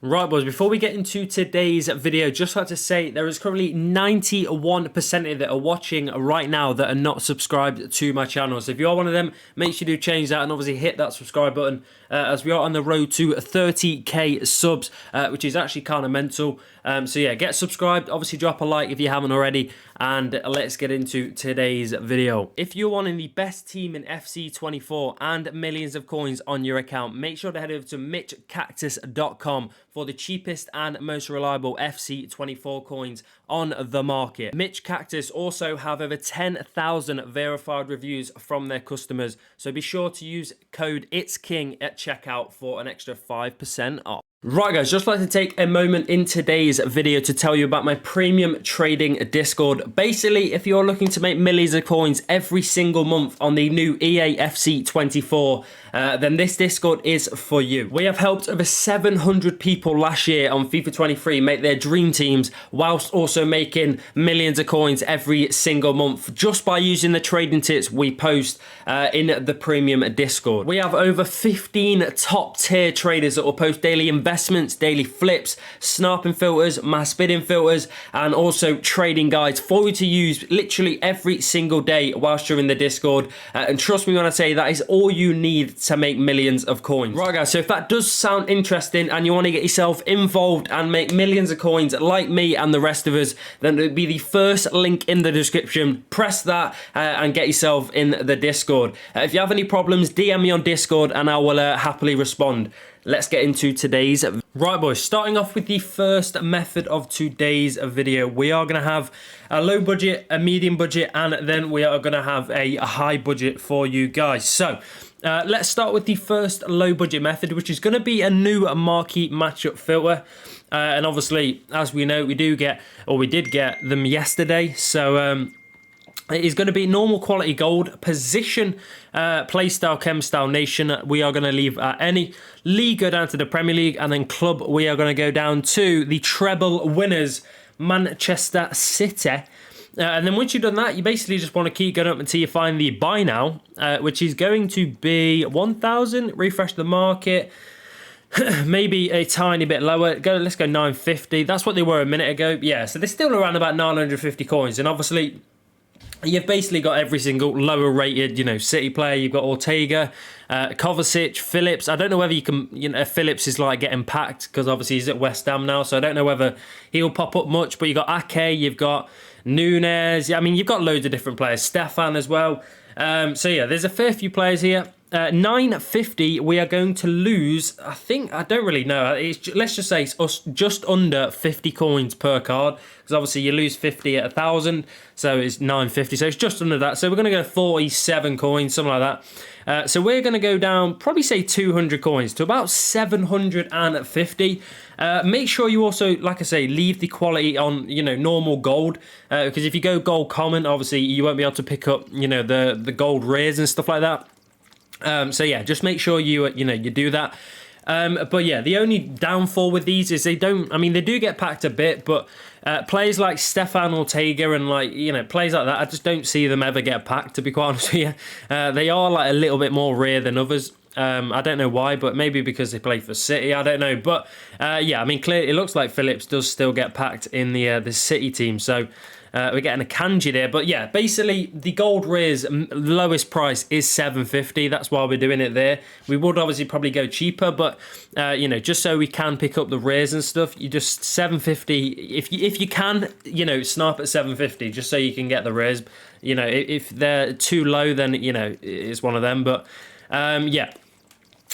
Right, boys, before we get into today's video, just like to say there is currently 91% of you that are watching right now that are not subscribed to my channel. So if you are one of them, make sure you do change that and obviously hit that subscribe button as we are on the road to 30k subs, which is actually kind of mental. So yeah, get subscribed, obviously drop a like if you haven't already, and let's get into today's video. If you're wanting the best team in FC24 and millions of coins on your account, make sure to head over to mitchcactus.com for the cheapest and most reliable FC24 coins on the market. Mitch Cactus also have over 10,000 verified reviews from their customers, so be sure to use code IT'sKing at checkout for an extra 5% off. Right guys, just like to take a moment in today's video to tell you about my premium trading Discord. Basically, if you're looking to make millions of coins every single month on the new Eafc 24, then this Discord is for you. We have helped over 700 people last year on FIFA 23 make their dream teams, whilst also making millions of coins every single month just by using the trading tips we post in the premium Discord. We have over 15 top tier traders that will post daily investments, daily flips, sniping filters, mass bidding filters, and also trading guides for you to use literally every single day whilst you're in the Discord. And trust me when I say that is all you need to make millions of coins. Right guys, so if that does sound interesting and you want to get yourself involved and make millions of coins like me and the rest of us, then it would be the first link in the description. Press that and get yourself in the Discord. If you have any problems, DM me on Discord and I will happily respond. Let's get into today's. Right boys, starting off with the first method of today's video, we are going to have a low budget, a medium budget, and then we are going to have a high budget for you guys. So let's start with the first low budget method, which is going to be a new marquee matchup filter. And obviously, as we know, we did get them yesterday. So it is going to be normal quality gold, position, playstyle, chem style, nation. We are going to leave any league, go down to the Premier League, and then club, we are going to go down to the treble winners, Manchester City. And then once you've done that, you basically just want to keep going up until you find the buy now, which is going to be 1,000. Refresh the market. Maybe a tiny bit lower. Let's go 950. That's what they were a minute ago. Yeah, so they're still around about 950 coins. And obviously, you've basically got every single lower rated, City player. You've got Ortega, Kovacic, Phillips. I don't know whether you can, Phillips is like getting packed because obviously he's at West Ham now. So I don't know whether he'll pop up much. But you've got Ake, you've got Nunes. I mean, you've got loads of different players. Stefan as well. So yeah, there's a fair few players here. 950, we are going to lose, I don't really know. Let's just say it's just under 50 coins per card. Because obviously you lose 50 at 1,000. So it's 950. So it's just under that. So we're going to go 47 coins, something like that. So we're going to go down, probably say 200 coins to about 750. Make sure you also, like I say, leave the quality on, normal gold. Because if you go gold common, obviously you won't be able to pick up, the gold rares and stuff like that. So yeah, just make sure you do that. But yeah, the only downfall with these is they do get packed a bit, but players like Stefan Ortega and players like that, I just don't see them ever get packed, to be quite honest with you. They are like a little bit more rare than others. I don't know why, but maybe because they play for City, I don't know. But yeah, I mean, clearly it looks like Phillips does still get packed in the City team, so we're getting a kanji there. But yeah, basically the gold rares lowest price is 750. That's why we're doing it there. We would obviously probably go cheaper, but just so we can pick up the rares and stuff, you just 750. If you can, snipe at 750 just so you can get the rares. If they're too low, then it's one of them. But yeah.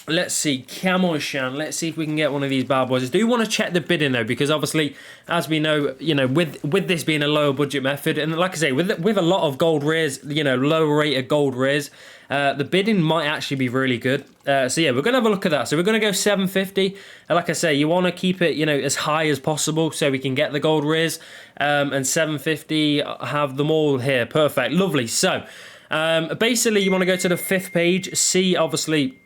Let's see, come on, Shan. Let's see if we can get one of these bad boys. I do want to check the bidding though, because obviously, as we know, with this being a lower budget method, and like I say, with a lot of gold rares, lower rated gold rares, the bidding might actually be really good. So yeah, we're gonna have a look at that. So we're gonna go 750. And like I say, you want to keep it, as high as possible so we can get the gold rares. And 750, have them all here. Perfect, lovely. So basically, you want to go to the 5th page. See, obviously,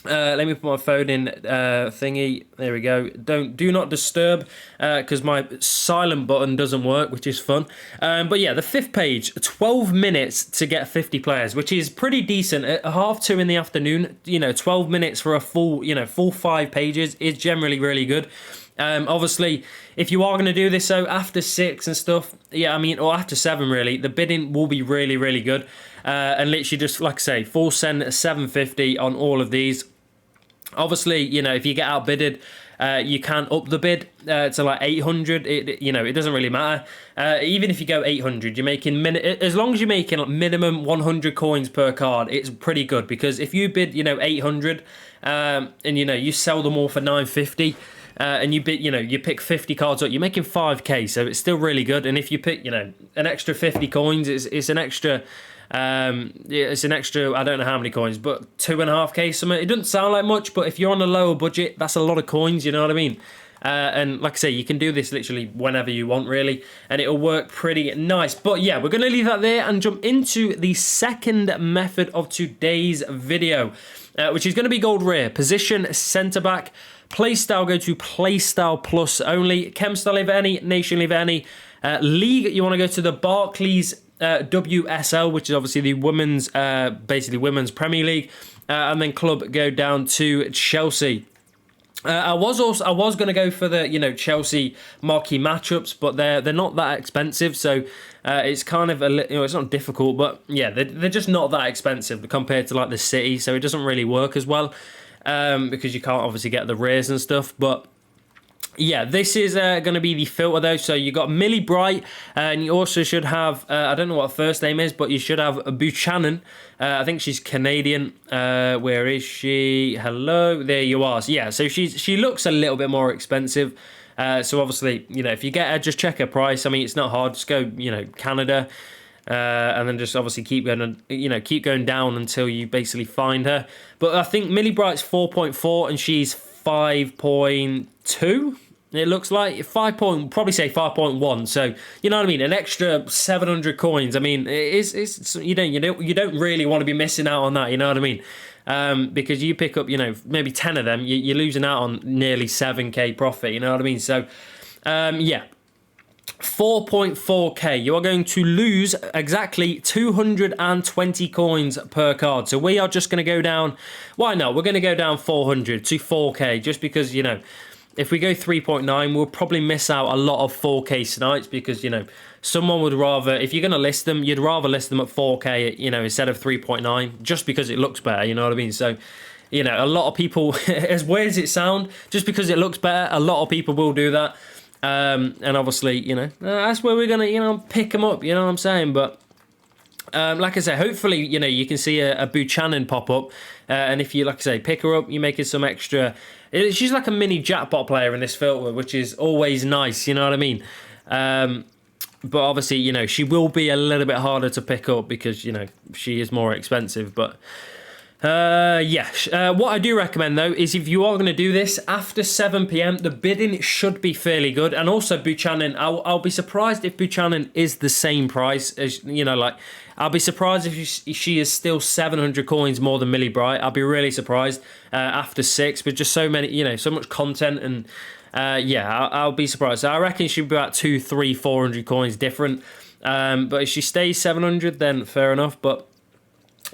Let me put my phone in thingy. There we go. Do not disturb because my silent button doesn't work, which is fun. But yeah, the 5th page, 12 minutes to get 50 players, which is pretty decent. At 2:30 in the afternoon, 12 minutes for a full 5 pages is generally really good. Obviously, if you are going to do this, so after 6 and stuff, yeah, I mean, or after 7 really, the bidding will be really, really good. And literally just, like I say, full send 750 on all of these. Obviously, if you get outbidded, you can up the bid to like 800. It doesn't really matter. Even if you go 800, you're making as long as you're making like minimum 100 coins per card, it's pretty good. Because if you bid, 800, and you sell them all for 950. And you bid, you pick 50 cards up, you're making 5k, so it's still really good. And if you pick, an extra 50 coins, it's an extra. It's an extra, I don't know how many coins, but 2.5k something. It doesn't sound like much, but if you're on a lower budget, that's a lot of coins, you know what I mean? And like I say, you can do this literally whenever you want, really, and it'll work pretty nice. But yeah, we're going to leave that there and jump into the second method of today's video, which is going to be gold rare. Position centre-back. Playstyle, go to Playstyle Plus only. Chem style, leave any. Nation, leave any. League, you want to go to the Barclays WSL, which is obviously the women's, basically women's Premier League, and then club go down to Chelsea. I was going to go for the Chelsea marquee matchups, but they're not that expensive, so it's kind of it's not difficult, but yeah, they're just not that expensive compared to like the City, so it doesn't really work as well because you can't obviously get the rares and stuff, but. Yeah, this is going to be the filter though. So you got Millie Bright, and you also should have, I don't know what her first name is, but you should have Buchanan. I think she's Canadian. Where is she? Hello, there you are. So, yeah, so she looks a little bit more expensive. So obviously, if you get her, just check her price. I mean, it's not hard. Just go, Canada. And then just obviously keep going down until you basically find her. But I think Millie Bright's 4.4 and she's 5.2. It looks like probably say 5.1. So you know what I mean. An extra 700 coins. I mean, it's you don't really want to be missing out on that. You know what I mean? Because you pick up maybe 10 of them, you're losing out on nearly 7k profit. You know what I mean? So yeah. 4.4k, you are going to lose exactly 220 coins per card. So we are just going to go down, why not? We're going to go down 400 to 4k just because, if we go 3.9, we'll probably miss out a lot of 4k snipes because, someone would rather, if you're going to list them, you'd rather list them at 4k, instead of 3.9 just because it looks better, you know what I mean? So, a lot of people, as weird as it sounds, just because it looks better, a lot of people will do that. And obviously, that's where we're going to, pick them up, you know what I'm saying? But like I say, hopefully, you can see a Buchanan pop up. And if you, like I say, pick her up, you're making some extra. She's like a mini jackpot player in this filter, which is always nice, you know what I mean? But obviously, she will be a little bit harder to pick up because, she is more expensive. But what I do recommend though is if you are going to do this after 7 p.m, the bidding should be fairly good. And also Buchanan, I'll be surprised if Buchanan is the same price as I'll be surprised if she is still 700 coins more than Millie Bright. I'll be really surprised after 6, with just so many, so much content and I'll be surprised. So I reckon she'll be about 200, 300, 400 coins different. But if she stays 700, then fair enough. But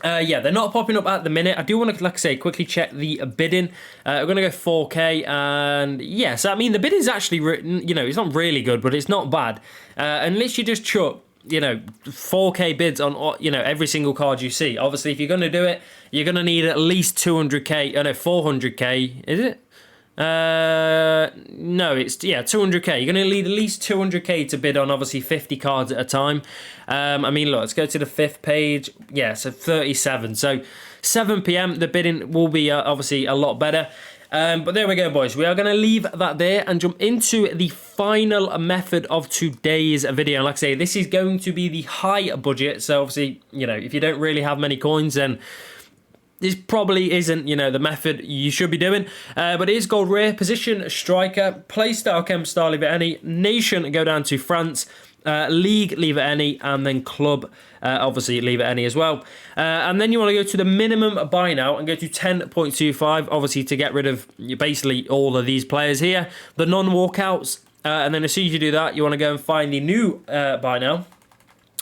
they're not popping up at the minute. I do want to, like I say, quickly check the bidding. We're going to go 4k, and yes, I mean, the bidding's actually, it's not really good, but it's not bad. And literally just chuck, 4k bids on, every single card you see. Obviously, if you're going to do it, you're going to need at least 200k, 400k, is it? No, it's 200k. You're going to need at least 200k to bid on obviously 50 cards at a time. I mean, look, let's go to the 5th page. Yeah, so 37. So 7 p.m. the bidding will be obviously a lot better. But there we go, boys. We are going to leave that there and jump into the final method of today's video. And like I say, this is going to be the high budget. So obviously, if you don't really have many coins, then this probably isn't, the method you should be doing. But it is gold rare. Position striker. Play style, chem style, if any. Nation, go down to France. League, leave it any, and then club, obviously leave it any as well. And then you want to go to the minimum buy now and go to 10.25, obviously to get rid of basically all of these players here, the non-walkouts. And then as soon as you do that, you want to go and find the new buy now,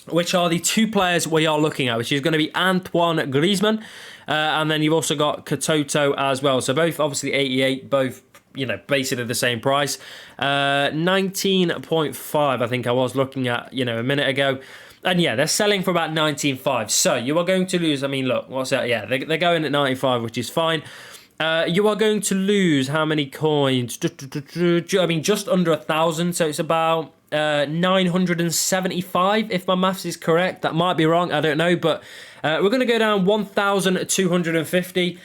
which are the two players we are looking at, which is going to be Antoine Griezmann, and then you've also got Katoto as well. So both obviously 88, both, you know, basically the same price. 19.5, I think I was looking at, you know, a minute ago. And yeah, they're selling for about 19.5. So you are going to lose, I mean, look, what's that? Yeah, they're going at 95, which is fine. You are going to lose how many coins? I mean, just under 1,000. So it's about 975, if my maths is correct. That might be wrong, I don't know. But we're going to go down 1,250.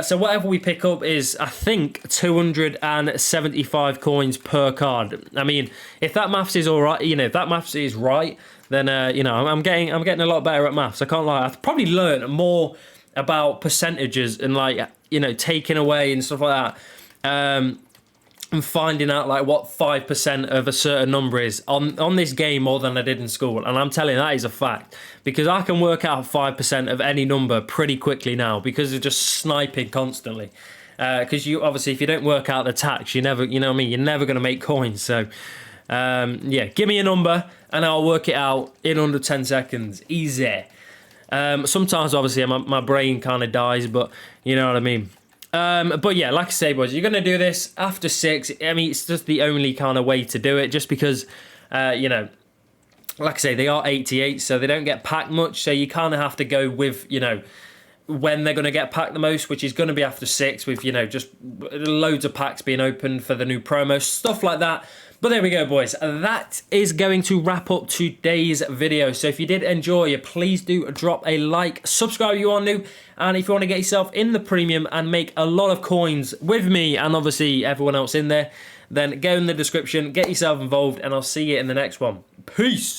So whatever we pick up is, I think, 275 coins per card. I mean, if that maths is all right, you know, if that maths is right, then you know, I'm getting a lot better at maths. I can't lie. I've probably learned more about percentages and, like, you know, taking away and stuff like that. And finding out like what 5% of a certain number is on this game more than I did in school. And I'm telling you, that is a fact, because I can work out 5% of any number pretty quickly now because of just sniping constantly. Because you obviously, if you don't work out the tax, you never, you know what I mean, you're never going to make coins. So yeah, give me a number and I'll work it out in under 10 seconds. Easy. Sometimes obviously my brain kind of dies, but you know what I mean. But yeah, like I say, boys, you're going to do this after 6. I mean, it's just the only kind of way to do it, just because, you know, like I say, they are 88, so they don't get packed much. So you kind of have to go with, you know, when they're going to get packed the most, which is going to be after 6 with, you know, just loads of packs being opened for the new promo, stuff like that. But there we go, boys. That is going to wrap up today's video. So if you did enjoy, please do drop a like, subscribe if you are new, and if you want to get yourself in the premium and make a lot of coins with me and obviously everyone else in there, then go in the description, get yourself involved, and I'll see you in the next one. Peace!